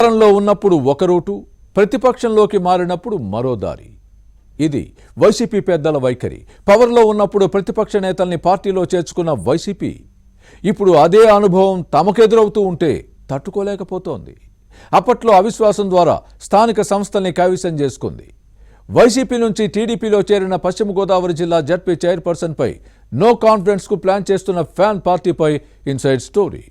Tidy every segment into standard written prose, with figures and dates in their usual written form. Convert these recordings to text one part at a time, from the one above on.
అధికారంలో ఉన్నప్పుడు ఒక రూటు, ప్రతిపక్షంలోకి మారినప్పుడు మరో దారి. ఇది వైసీపీ పెద్దల వైఖరి. పవర్లో ఉన్నప్పుడు ప్రతిపక్ష నేతల్ని పార్టీలో చేర్చుకున్న వైసీపీ ఇప్పుడు అదే అనుభవం తమకెదురవుతూ ఉంటే తట్టుకోలేకపోతోంది. అప్పట్లో అవిశ్వాసం ద్వారా స్థానిక సంస్థల్ని కైవసం చేసుకుంది. వైసీపీ నుంచి టీడీపీలో చేరిన పశ్చిమ గోదావరి జిల్లా జడ్పీ చైర్పర్సన్ పై నో కాన్ఫిడెన్స్ కు ప్లాన్ చేస్తున్న ఫ్యాన్ పార్టీపై ఇన్సైడ్ స్టోరీ.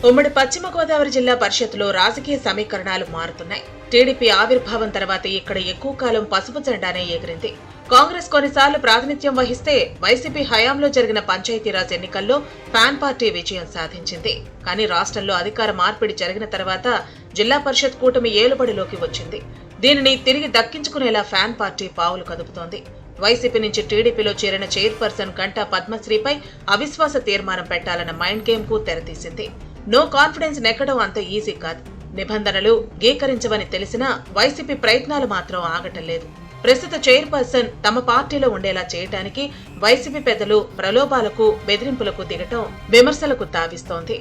ఉమ్మడి పశ్చిమ గోదావరి జిల్లా పరిషత్తులో రాజకీయ సమీకరణాలు మారుతున్నాయి. టీడీపీ ఆవిర్భావం తర్వాత ఇక్కడ ఎక్కువ కాలం పసుపు జెండానే ఎగిరింది. కాంగ్రెస్ కొన్నిసార్లు ప్రాతినిధ్యం వహిస్తే వైసీపీ హయాంలో జరిగిన పంచాయతీరాజ్ ఎన్నికల్లో ఫ్యాన్ పార్టీ విజయం సాధించింది. కానీ రాష్ట్రంలో అధికార మార్పిడి జరిగిన తర్వాత జిల్లా పరిషత్ కూటమి ఏలుబడిలోకి వచ్చింది. దీనిని తిరిగి దక్కించుకునేలా ఫ్యాన్ పార్టీ పావులు కదుపుతోంది. వైసీపీ నుంచి టీడీపీలో చేరిన చైర్పర్సన్ గంటా పద్మశ్రీపై అవిశ్వాస తీర్మానం పెట్టాలన్న మైండ్ గేమ్ కు తెరతీసింది. నో కాన్ఫిడెన్స్ నెక్కడం అంత ఈజీ కాదు. నిబంధనలు గీకరించవని తెలిసినా వైసీపీ ప్రయత్నాలు మాత్రం ఆగటం లేదు. ప్రస్తుత చైర్పర్సన్ తమ పార్టీలో ఉండేలా చేయటానికి వైసీపీ పెద్దలు ప్రలోభాలకు, బెదిరింపులకు దిగటం విమర్శలకు తావిస్తోంది.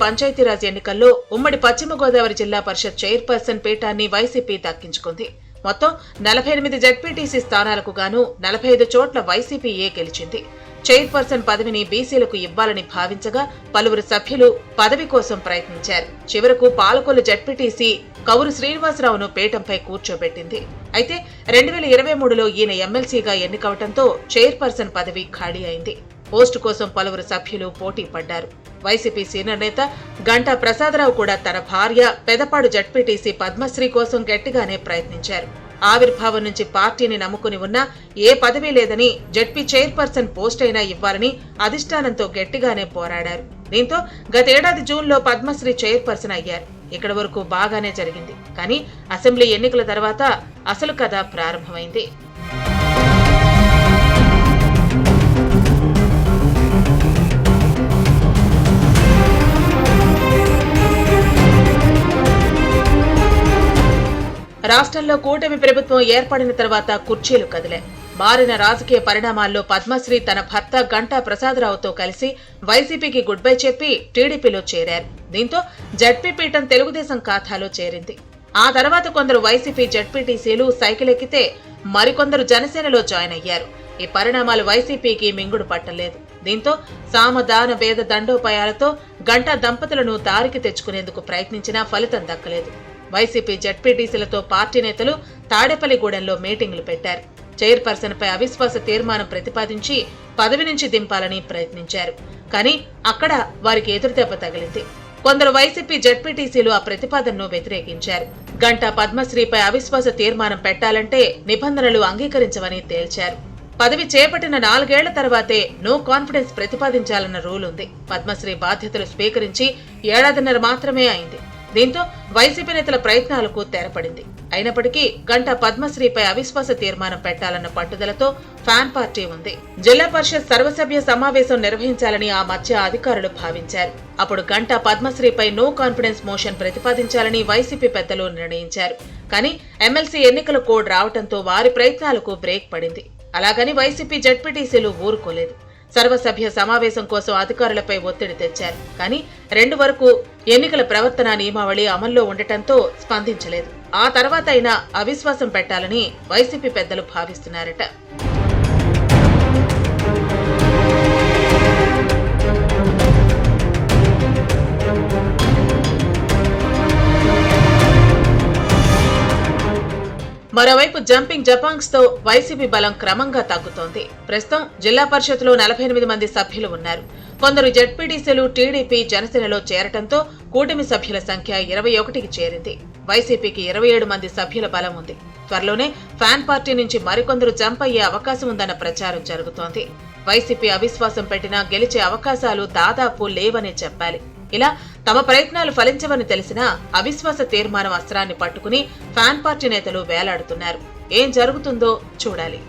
పంచాయతీరాజ్ ఎన్నికల్లో ఉమ్మడి పశ్చిమ గోదావరి జిల్లా పరిషత్ చైర్పర్సన్ పీఠాన్ని వైసీపీ దక్కించుకుంది. మొత్తం 48 జడ్పీటీసీ స్థానాలకు గాను 45 చోట్ల వైసీపీయే గెలిచింది. చైర్పర్సన్ పదవిని బీసీలకు ఇవ్వాలని భావించగా పలువురు సభ్యులు పదవి కోసం ప్రయత్నించారు. చివరకు పాలకొల్లు జడ్పీటీసీ కౌరు శ్రీనివాసరావును పీఠంపై కూర్చోబెట్టింది. అయితే 2023లో ఈయన ఎమ్మెల్సీగా ఎన్నికవటంతో చైర్పర్సన్ పదవి ఖాళీ అయింది. పోస్టు కోసం పలువురు సభ్యులు పోటీ పడ్డారు. వైసీపీ సీనియర్ నేత గంటా ప్రసాదరావు కూడా తన భార్య పెదపాడు జడ్పీటీసీ పద్మశ్రీ కోసం గట్టిగానే ప్రయత్నించారు. ఆవిర్భావం నుంచి పార్టీని నమ్ముకుని ఉన్నా ఏ పదవి లేదని జడ్పీ చైర్పర్సన్ పోస్ట్ అయినా ఇవ్వాలని అధిష్టానంతో గట్టిగానే పోరాడారు. దీంతో గతేడాది జూన్లో పద్మశ్రీ చైర్పర్సన్ అయ్యారు. ఇక్కడి వరకు బాగానే జరిగింది. కానీ అసెంబ్లీ ఎన్నికల తర్వాత అసలు కథ ప్రారంభమైంది. రాష్ట్రంలో కూటమి ప్రభుత్వం ఏర్పడిన తర్వాత కుర్చీలు కదిలే మారిన రాజకీయ పరిణామాల్లో పద్మశ్రీ తన భర్త గంటా ప్రసాదరావుతో కలిసి వైసీపీకి గుడ్ బై చెప్పి టీడీపీలో చేరారు. దీంతో జడ్పీ పీఠం తెలుగుదేశం ఖాతాలో చేరింది. ఆ తర్వాత కొందరు వైసీపీ జడ్పీటీసీలు సైకిల్ ఎక్కితే మరికొందరు జనసేనలో జాయిన్ అయ్యారు. ఈ పరిణామాలు వైసీపీకి మింగుడు పట్టలేదు. దీంతో సామదాన భేద దండోపాయాలతో గంటా దంపతులను దారికి తెచ్చుకునేందుకు ప్రయత్నించినా ఫలితం దక్కలేదు. వైసీపీ జడ్పీటీసీలతో పార్టీ నేతలు తాడేపల్లిగూడెంలో మీటింగులు పెట్టారు. చైర్పర్సన్ పై అవిశ్వాస తీర్మానం ప్రతిపాదించి పదవి నుంచి దింపాలని ప్రయత్నించారు. కానీ అక్కడ వారికి ఎదురుదెబ్బ తగిలింది. కొందరు వైసీపీ జడ్పీటీసీలు ఆ ప్రతిపాదనను వ్యతిరేకించారు. గంటా పద్మశ్రీపై అవిశ్వాస తీర్మానం పెట్టాలంటే నిబంధనలు అంగీకరించవని తేల్చారు. పదవి చేపట్టిన 4 ఏళ్ల తర్వాతే నో కాన్ఫిడెన్స్ ప్రతిపాదించాలన్న రూల్ ఉంది. పద్మశ్రీ బాధ్యతలు స్వీకరించి 1.5 ఏళ్ల మాత్రమే అయింది. దీంతో వైసీపీ నేతల ప్రయత్నాలకు తెరపడింది. అయినప్పటికీ గంటా పద్మశ్రీపై అవిశ్వాస తీర్మానం పెట్టాలన్న పట్టుదలతో ఫ్యాన్ పార్టీ ఉంది. జిల్లా పరిషత్ సర్వసభ్య సమావేశం నిర్వహించాలని ఆ మధ్య అధికారులు భావించారు. అప్పుడు గంటా పద్మశ్రీపై నో కాన్ఫిడెన్స్ మోషన్ ప్రతిపాదించాలని వైసీపీ పెద్దలు నిర్ణయించారు. కానీ ఎమ్మెల్సీ ఎన్నికల కోడ్ రావడంతో వారి ప్రయత్నాలకు బ్రేక్ పడింది. అలాగని వైసీపీ జడ్పీటీసీలు ఊరుకోలేదు. సర్వసభ్య సమావేశం కోసం అధికారులపై ఒత్తిడి తెచ్చారు. కానీ 2 వరకు ఎన్నికల ప్రవర్తన నియమావళి అమల్లో ఉండటంతో స్పందించలేదు. ఆ తర్వాత అయినా అవిశ్వాసం పెట్టాలని వైసీపీ పెద్దలు భావిస్తున్నారట. మరోవైపు జంపింగ్ జపాంగ్స్ తో వైసీపీ బలం క్రమంగా తగ్గుతోంది. ప్రస్తుతం జిల్లా పరిషత్లో 48 మంది సభ్యులు ఉన్నారు. కొందరు జడ్పీటీసీలు టీడీపీ జనసేనలో చేరటంతో కూటమి సభ్యుల సంఖ్య 21కి చేరింది. వైసీపీకి 27 మంది సభ్యుల బలం ఉంది. త్వరలోనే ఫ్యాన్ పార్టీ నుంచి మరికొందరు జంప్ అయ్యే అవకాశం ఉందన్న ప్రచారం జరుగుతోంది. వైసీపీ అవిశ్వాసం పెట్టినా గెలిచే అవకాశాలు దాదాపు లేవనే చెప్పాలి. ఇలా తమ ప్రయత్నాలు ఫలించవని తెలిసినా అవిశ్వాస తీర్మానం అస్త్రాన్ని పట్టుకుని ఫ్యాన్ పార్టీ నేతలు వేలాడుతున్నారు. ఏం జరుగుతుందో చూడాలి.